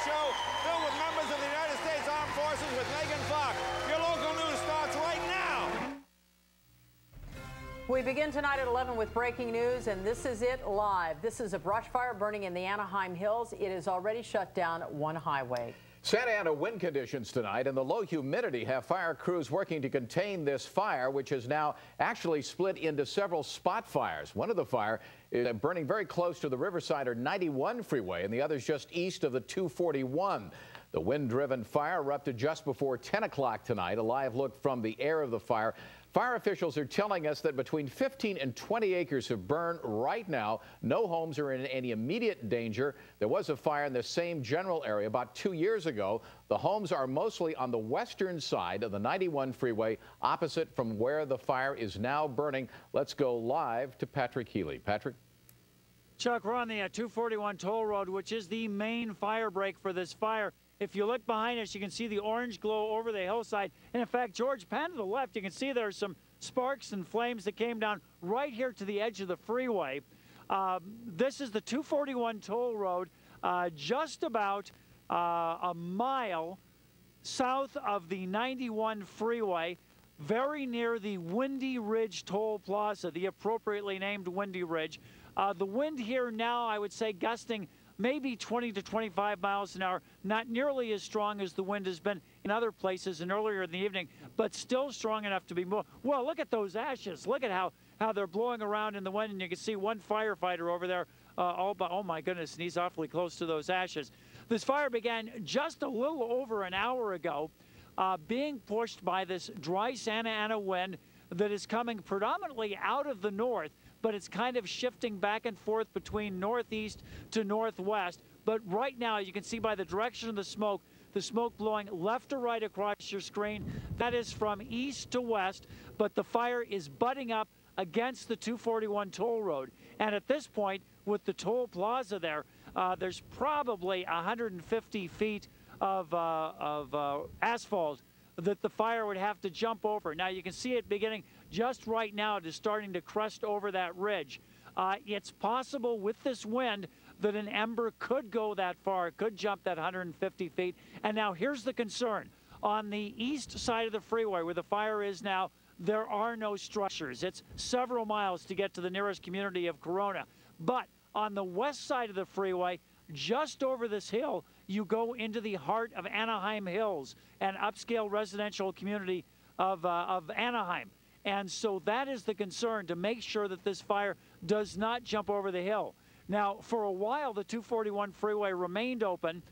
show filled with members of the United States Armed Forces with Megan Fox. Your local news starts right now. We begin tonight at 11 with breaking news, and this is it live. This is a brush fire burning in the Anaheim Hills. It has already shut down one highway. Santa Ana wind conditions tonight and the low humidity have fire crews working to contain this fire, which has now actually split into several spot fires. One of the fire is burning very close to the Riverside or 91 freeway, and the other's just east of the 241. The wind-driven fire erupted just before 10 o'clock tonight. A live look from the air of the fire. Fire officials are telling us that between 15 and 20 acres have burned right now. No homes are in any immediate danger. There was a fire in the same general area about 2 years ago. The homes are mostly on the western side of the 91 freeway, opposite from where the fire is now burning. Let's go live to Patrick Healy. Patrick? Chuck, we're on the 241 toll road, which is the main fire break for this fire. If you look behind us, you can see the orange glow over the hillside. And in fact, George, pan to the left, you can see there's some sparks and flames that came down right here to the edge of the freeway. This is the 241 toll road, just about a mile south of the 91 freeway, very near the Windy Ridge Toll Plaza, the appropriately named Windy Ridge. The wind here now, I would say, gusting maybe 20 to 25 miles an hour, not nearly as strong as the wind has been in other places and earlier in the evening, but still strong enough to be more. Well, look at those ashes. Look at how they're blowing around in the wind, and you can see one firefighter over there. Oh my goodness, and he's awfully close to those ashes. This fire began just a little over an hour ago, being pushed by this dry Santa Ana wind that is coming predominantly out of the north, but it's kind of shifting back and forth between northeast to northwest. But right now, you can see by the direction of the smoke blowing left to right across your screen. That is from east to west, but the fire is butting up against the 241 toll road. And at this point, with the toll plaza there, there's probably 150 feet of asphalt that the fire would have to jump over. Now you can see it beginning just right now. It is starting to crest over that ridge. It's possible with this wind that an ember could go that far, could jump that 150 feet. And now here's the concern. On the east side of the freeway where the fire is now, there are no structures. It's several miles to get to the nearest community of Corona. But on the west side of the freeway, just over this hill, you go into the heart of Anaheim Hills, an upscale residential community of Anaheim. And so that is the concern, to make sure that this fire does not jump over the hill. Now, for a while, the 241 freeway remained open.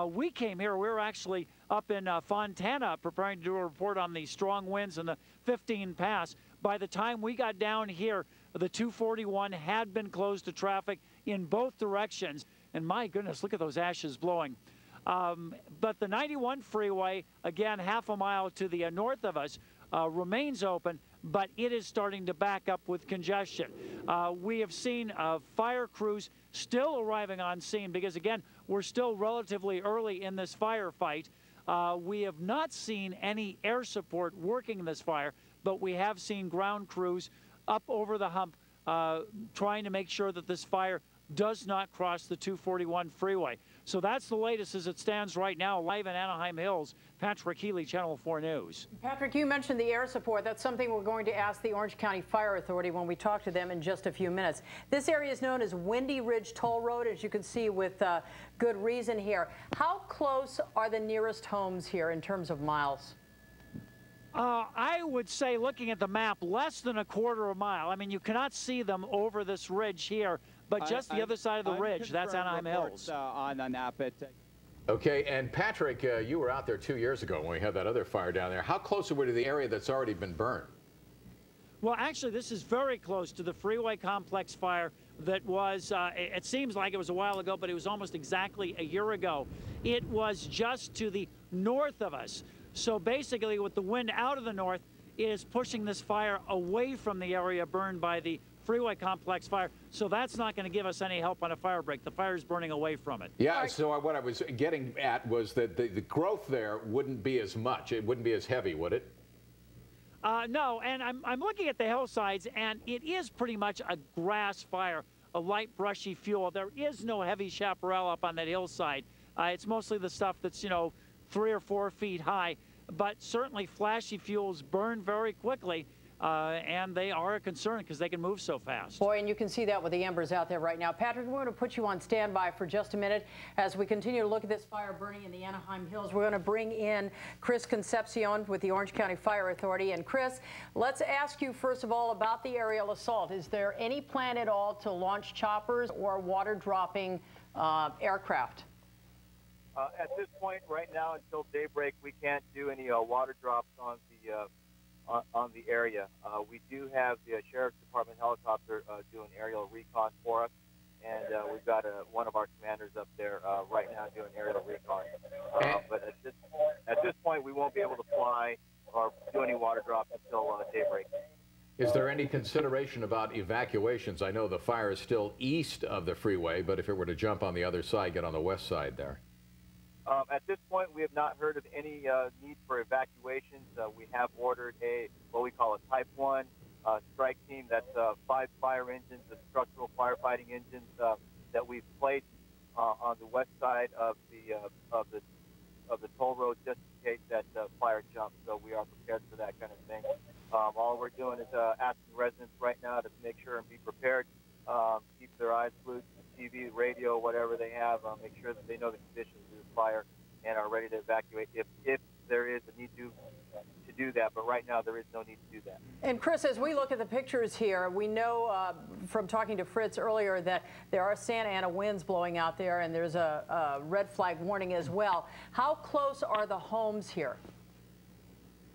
We came here, we were actually up in Fontana preparing to do a report on the strong winds and the 15 pass. By the time we got down here, the 241 had been closed to traffic in both directions. And my goodness, look at those ashes blowing. But the 91 freeway, again, half a mile to the north of us, remains open, but it is starting to back up with congestion. We have seen fire crews still arriving on scene because, again, we're still relatively early in this firefight. We have not seen any air support working in this fire, but we have seen ground crews up over the hump trying to make sure that this fire does not cross the 241 freeway. So that's the latest as it stands right now, live in Anaheim Hills. Patrick Healy, Channel 4 News. Patrick, you mentioned the air support. That's something we're going to ask the Orange County Fire Authority when we talk to them in just a few minutes. This area is known as Windy Ridge Toll Road, as you can see, with good reason here. How close are the nearest homes here in terms of miles? I would say, looking at the map, less than a quarter of a mile. I mean, you cannot see them over this ridge here, but just the other side of the ridge, that's Anaheim Hills. On Napa. Okay, and Patrick, you were out there 2 years ago when we had that other fire down there. How close are we to the area that's already been burned? Well, actually, this is very close to the freeway complex fire that was, it seems like it was a while ago, but it was almost exactly a year ago. It was just to the north of us. So basically, with the wind out of the north, it is pushing this fire away from the area burned by the freeway complex fire. So that's not going to give us any help on a fire break. The fire is burning away from it. Yeah, so what I was getting at was that the growth there wouldn't be as much. It wouldn't be as heavy, would it? No, and I'm looking at the hillsides, and it is pretty much a grass fire, a light brushy fuel. There is no heavy chaparral up on that hillside. It's mostly the stuff that's, 3 or 4 feet high, but certainly flashy fuels burn very quickly. And they are a concern because they can move so fast. Boy, and you can see that with the embers out there right now. Patrick, we're going to put you on standby for just a minute as we continue to look at this fire burning in the Anaheim Hills. We're going to bring in Chris Concepcion with the Orange County Fire Authority. And Chris, let's ask you first of all about the aerial assault. Is there any plan at all to launch choppers or water dropping aircraft? At this point, right now, until daybreak, we can't do any water drops on the area. We do have the Sheriff's Department helicopter doing aerial recon for us, and we've got one of our commanders up there right now doing aerial recon. But at this point, we won't be able to fly or do any water drops until daybreak. Is there any consideration about evacuations? I know the fire is still east of the freeway, but if it were to jump on the other side, get on the west side there. At this point, we have not heard of any need for evacuations. We have ordered what we call a Type 1 strike team. That's 5 fire engines, the structural firefighting engines that we've placed on the west side of the toll road just in case that fire jumps. So we are prepared for that kind of thing. All we're doing is asking residents right now to make sure and be prepared, keep their eyes glued to the TV, radio, whatever they have, make sure that they know the conditions of the fire and are ready to evacuate if there is a need to do that. But right now, there is no need to do that. And Chris, as we look at the pictures here, we know from talking to Fritz earlier that there are Santa Ana winds blowing out there, and there's a red flag warning as well. How close are the homes here?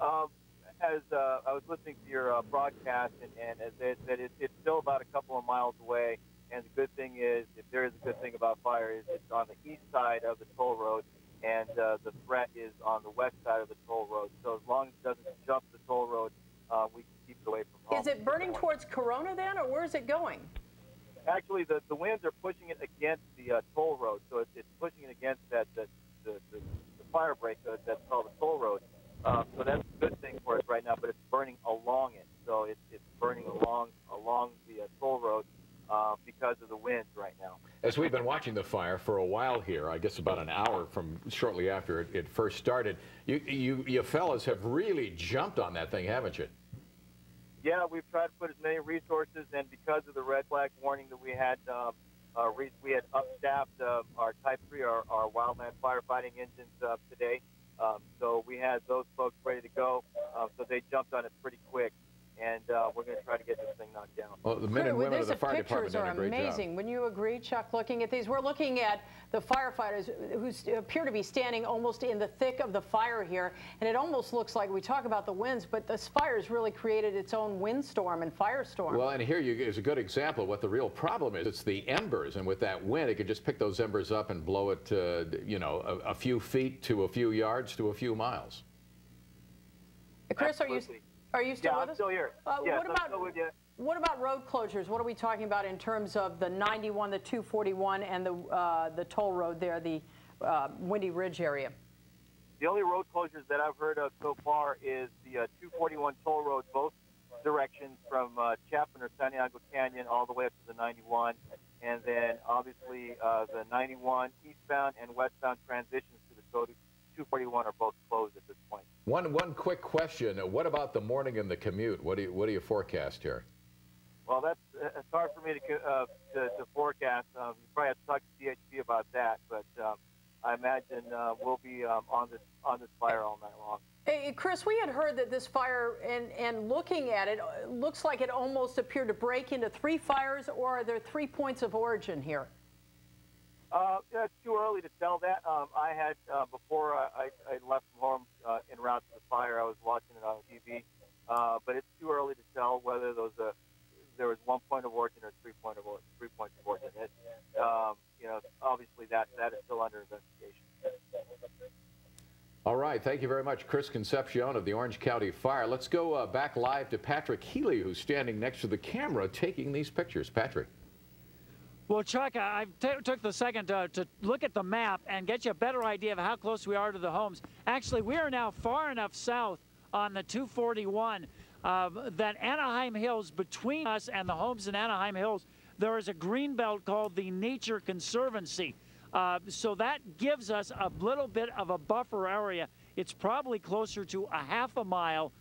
As I was listening to your broadcast, and as they said, it's still about a couple of miles away. And the good thing is, if there is a good thing about fire, is it's on the east side of the toll road, and the threat is on the west side of the toll road. So as long as it doesn't jump the toll road, we can keep it away from home. Is it burning towards Corona then, or where is it going? Actually, the winds are pushing it against the toll road, so it's pushing it against the fire break that's called the toll road. So that's a good thing for us right now, but it's burning along it. So it's burning along the toll road because of the winds right now. As we've been watching the fire for a while here, I guess about an hour from shortly after it first started, you fellas have really jumped on that thing, haven't you? Yeah, we've tried to put as many resources, and because of the red flag warning that we had upstaffed our Type 3, our wildland firefighting engines today. So we had those folks ready to go, so they jumped on it pretty quick. And we're going to try to get this thing knocked down. Well, the men and women of the fire department did a great job. Pictures are amazing. Wouldn't you agree, Chuck, looking at these? We're looking at the firefighters who appear to be standing almost in the thick of the fire here. And it almost looks like we talk about the winds, but this fire's really created its own windstorm and firestorm. Well, and here is a good example of what the real problem is. It's the embers. And with that wind, it could just pick those embers up and blow it, a few feet to a few yards to a few miles. Chris, are you still with us? I'm still here. Yes, I'm still with you. What about road closures? What are we talking about in terms of the 91, the 241, and the toll road there, the Windy Ridge area? The only road closures that I've heard of so far is the 241 toll road, both directions from Chapman or San Diego Canyon all the way up to the 91. And then obviously the 91 eastbound and westbound transitions to the 241 are both closed at this point. One quick question. What about the morning and the commute? What do you forecast here? Well, it's hard for me to forecast. You probably have to talk to DHP about that, but I imagine we'll be on this fire all night long. Hey, Chris, we had heard that this fire, and looking at it, looks like it almost appeared to break into 3 fires, or are there 3 points of origin here? Yeah, it's too early to tell that. I had, before I left from home en route to the fire, I was watching it on TV, but it's too early to tell whether there was 1 point of origin or 3 points of origin. Obviously that is still under investigation. All right, thank you very much, Chris Concepcion of the Orange County Fire. Let's go back live to Patrick Healy, who's standing next to the camera taking these pictures. Patrick. Well, Chuck, I took the second to look at the map and get you a better idea of how close we are to the homes. Actually, we are now far enough south on the 241 that Anaheim Hills, between us and the homes in Anaheim Hills, there is a green belt called the Nature Conservancy. So that gives us a little bit of a buffer area. It's probably closer to a half a mile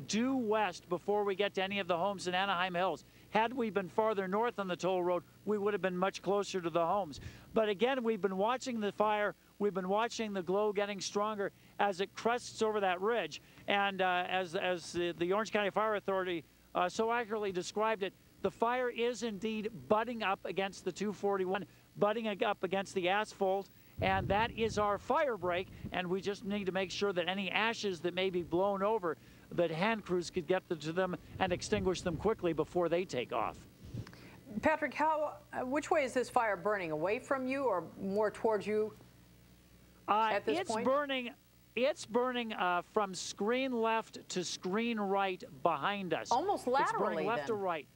due west before we get to any of the homes in Anaheim Hills. Had we been farther north on the toll road, we would have been much closer to the homes. But again, we've been watching the fire. We've been watching the glow getting stronger as it crests over that ridge. And as the Orange County Fire Authority so accurately described it, the fire is indeed butting up against the 241, butting up against the asphalt, and that is our fire break. And we just need to make sure that any ashes that may be blown over, that hand crews could get to them and extinguish them quickly before they take off. Patrick, which way is this fire burning? Away from you or more towards you at this point? It's burning from screen left to screen right behind us. Almost laterally, it's burning left to right.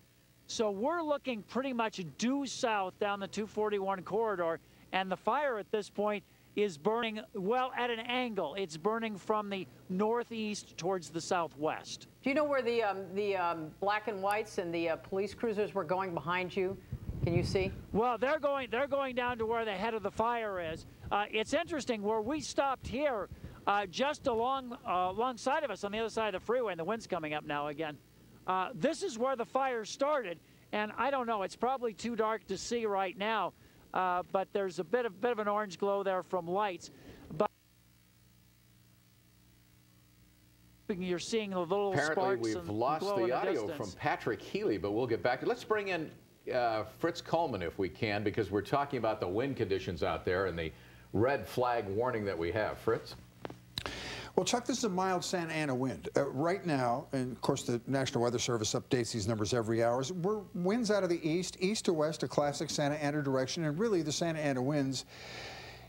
So we're looking pretty much due south down the 241 corridor, and the fire at this point is burning, well, at an angle. It's burning from the northeast towards the southwest. Do you know where the black and whites and the police cruisers were going behind you? Can you see? Well, they're going down to where the head of the fire is. It's interesting, where we stopped here, just alongside of us on the other side of the freeway, and the wind's coming up now again. This is where the fire started, and I don't know, it's probably too dark to see right now. But there's a bit of an orange glow there from lights. But you're seeing the little Apparently, sparks. we've lost the audio from Patrick Healy, but we'll get back. Let's bring in Fritz Coleman if we can, because we're talking about the wind conditions out there and the red flag warning that we have. Fritz? Well, Chuck, this is a mild Santa Ana wind. Right now, and of course the National Weather Service updates these numbers every hour, we're winds out of the east to west, a classic Santa Ana direction, and really the Santa Ana winds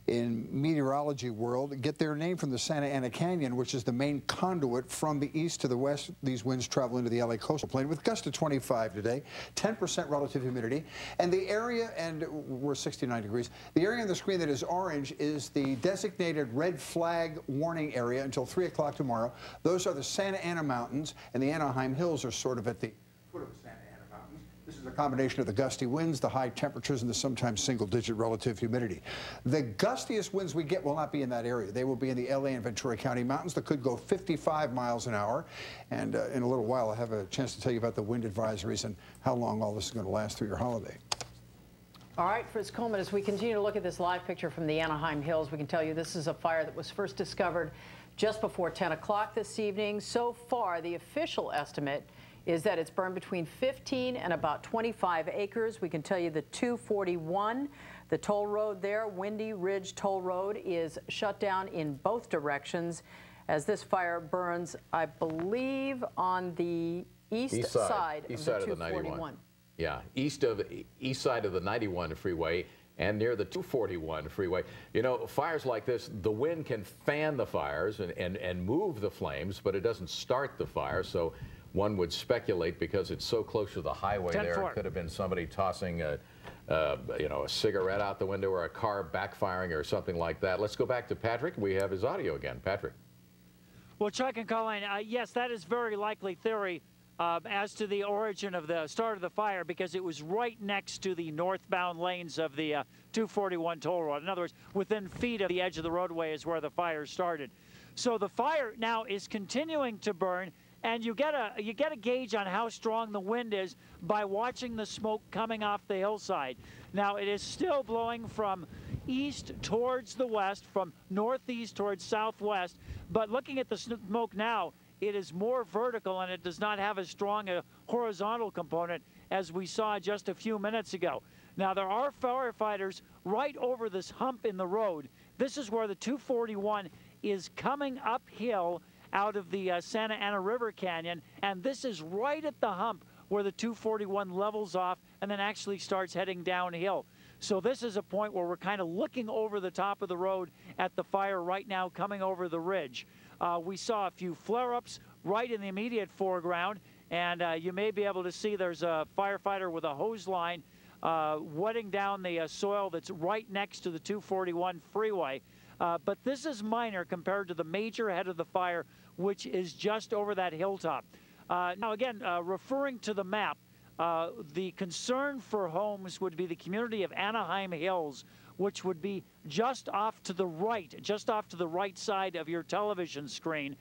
in meteorology world get their name from the Santa Ana Canyon, which is the main conduit from the east to the west. These winds travel into the LA coastal plain with gusts to 25 today, 10% relative humidity. And the area, and we're 69 degrees, the area on the screen that is orange is the designated red flag warning area until 3 o'clock tomorrow. Those are the Santa Ana Mountains, and the Anaheim Hills are sort of at the foot of the Santa Ana Mountains. This is a combination of the gusty winds, the high temperatures, and the sometimes single-digit relative humidity. The gustiest winds we get will not be in that area. They will be in the LA and Ventura County mountains that could go 55 miles an hour. And in a little while, I'll have a chance to tell you about the wind advisories and how long all this is going to last through your holiday. All right, Fritz Coleman, as we continue to look at this live picture from the Anaheim Hills, we can tell you this is a fire that was first discovered just before 10 o'clock this evening. So far, the official estimate is that it's burned between 15 and about 25 acres. We can tell you the 241, the toll road there, Windy Ridge Toll Road, is shut down in both directions as this fire burns, I believe, on the east side of the 241. Yeah, east side of the 91 freeway and near the 241 freeway. You know, fires like this, the wind can fan the fires and move the flames, but it doesn't start the fire. So one would speculate, because it's so close to the highway there, it could have been somebody tossing a cigarette out the window, or a car backfiring or something like that. Let's go back to Patrick. We have his audio again. Patrick. Well, Chuck and Colleen, yes, that is very likely theory as to the origin of the start of the fire, because it was right next to the northbound lanes of the 241 toll road. In other words, within feet of the edge of the roadway is where the fire started. So the fire now is continuing to burn, and you get a gauge on how strong the wind is by watching the smoke coming off the hillside. Now, it is still blowing from east towards the west, from northeast towards southwest, but looking at the smoke now, it is more vertical, and it does not have as strong a horizontal component as we saw just a few minutes ago. Now, there are firefighters right over this hump in the road. This is where the 241 is coming uphill out of the Santa Ana River Canyon, and this is right at the hump where the 241 levels off and then actually starts heading downhill. So this is a point where we're kind of looking over the top of the road at the fire right now coming over the ridge. We saw a few flare-ups right in the immediate foreground, and you may be able to see there's a firefighter with a hose line wetting down the soil that's right next to the 241 freeway. But this is minor compared to the major head of the fire, which is just over that hilltop. Now, again, referring to the map, the concern for homes would be the community of Anaheim Hills, which would be just off to the right side of your television screen.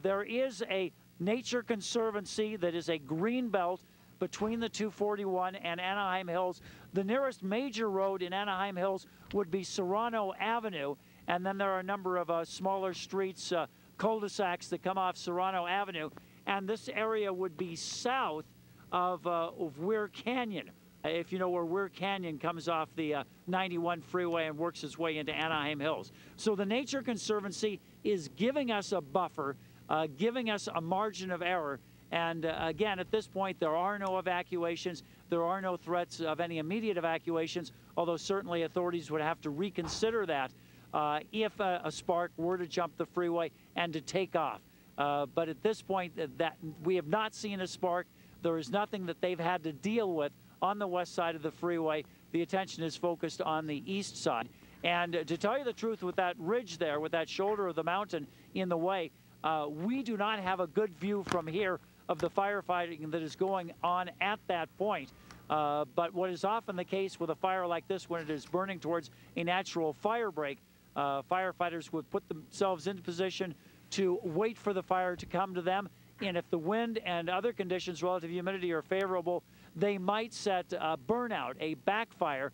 There is a Nature Conservancy that is a green belt between the 241 and Anaheim Hills. The nearest major road in Anaheim Hills would be Serrano Avenue, and then there are a number of smaller streets, cul-de-sacs that come off Serrano Avenue, and this area would be south of Weir Canyon. If you know where Weir Canyon comes off the 91 freeway and works its way into Anaheim Hills. So the Nature Conservancy is giving us a buffer, giving us a margin of error. And again, at this point, there are no evacuations. There are no threats of any immediate evacuations, although certainly authorities would have to reconsider that if a spark were to jump the freeway and to take off. But at this point, that we have not seen a spark. There is nothing that they've had to deal with on the west side of the freeway. The attention is focused on the east side. And to tell you the truth, with that ridge there, with that shoulder of the mountain in the way, we do not have a good view from here of the firefighting that is going on at that point. But what is often the case with a fire like this, when it is burning towards a natural fire break, firefighters would put themselves into position to wait for the fire to come to them. And if the wind and other conditions, relative humidity, are favorable, they might set a burnout, a backfire,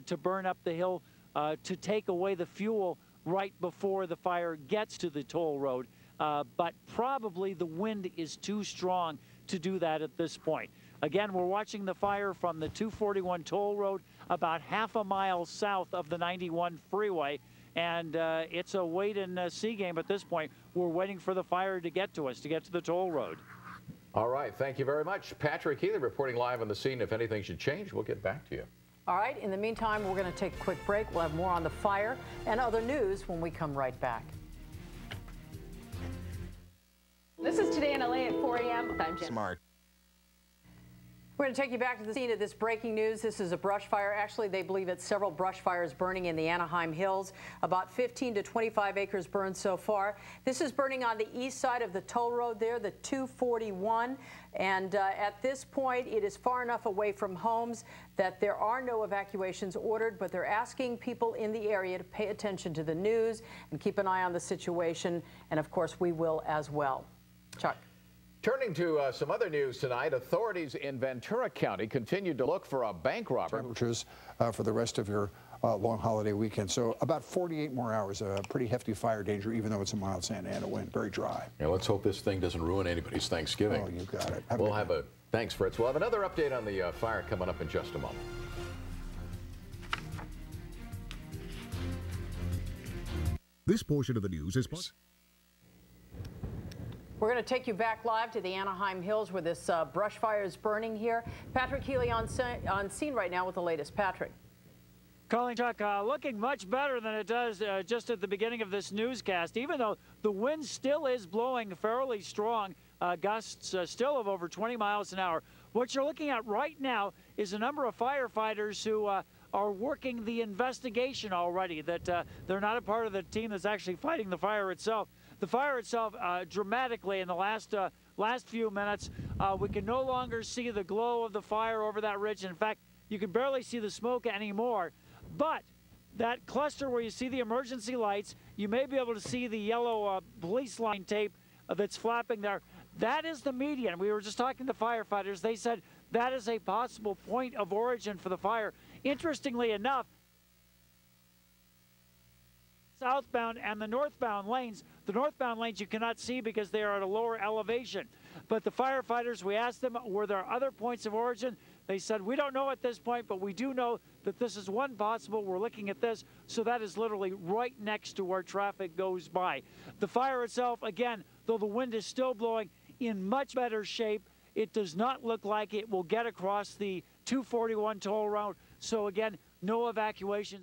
to burn up the hill, to take away the fuel right before the fire gets to the toll road. But probably the wind is too strong to do that at this point. Again, we're watching the fire from the 241 toll road about half a mile south of the 91 freeway. And it's a wait-and-see game at this point. We're waiting for the fire to get to us, to get to the toll road. All right. Thank you very much. Patrick Healy reporting live on the scene. If anything should change, we'll get back to you. All right. In the meantime, we're going to take a quick break. We'll have more on the fire and other news when we come right back. This is Today in LA at 4 a.m. I'm Jen. Smart. We're going to take you back to the scene of this breaking news. This is a brush fire. Actually, they believe it's several brush fires burning in the Anaheim Hills. About 15 to 25 acres burned so far. This is burning on the east side of the toll road there, the 241. And at this point, it is far enough away from homes that there are no evacuations ordered, but they're asking people in the area to pay attention to the news and keep an eye on the situation. And of course, we will as well. Chuck. Turning to some other news tonight, authorities in Ventura County continue to look for a bank robber. Temperatures for the rest of your long holiday weekend. So about 48 more hours, pretty hefty fire danger, even though it's a mild Santa Ana wind, very dry. Yeah, let's hope this thing doesn't ruin anybody's Thanksgiving. Oh, you got it. We'll have a, thanks, Fritz. We'll have another update on the fire coming up in just a moment. This portion of the news is... We're going to take you back live to the Anaheim Hills where this brush fire is burning here. Patrick Healy on scene right now with the latest. Patrick. Calling Chuck, looking much better than it does just at the beginning of this newscast, even though the wind still is blowing fairly strong, gusts still of over 20 miles an hour. What you're looking at right now is a number of firefighters who are working the investigation already, that they're not a part of the team that's actually fighting the fire itself. The fire itself, dramatically in the last few minutes, we can no longer see the glow of the fire over that ridge. In fact, you can barely see the smoke anymore. But that cluster where you see the emergency lights, you may be able to see the yellow police line tape that's flapping there. That is the median. We were just talking to firefighters. They said that is a possible point of origin for the fire. Interestingly enough, southbound and the northbound lanes you cannot see because they are at a lower elevation. But the firefighters, we asked them, were there other points of origin? They said, we don't know at this point, but we do know that this is one possible. We're looking at this, so that is literally right next to where traffic goes by. The fire itself, again, though the wind is still blowing, in much better shape. It does not look like it will get across the 241 toll road. So again, no evacuations.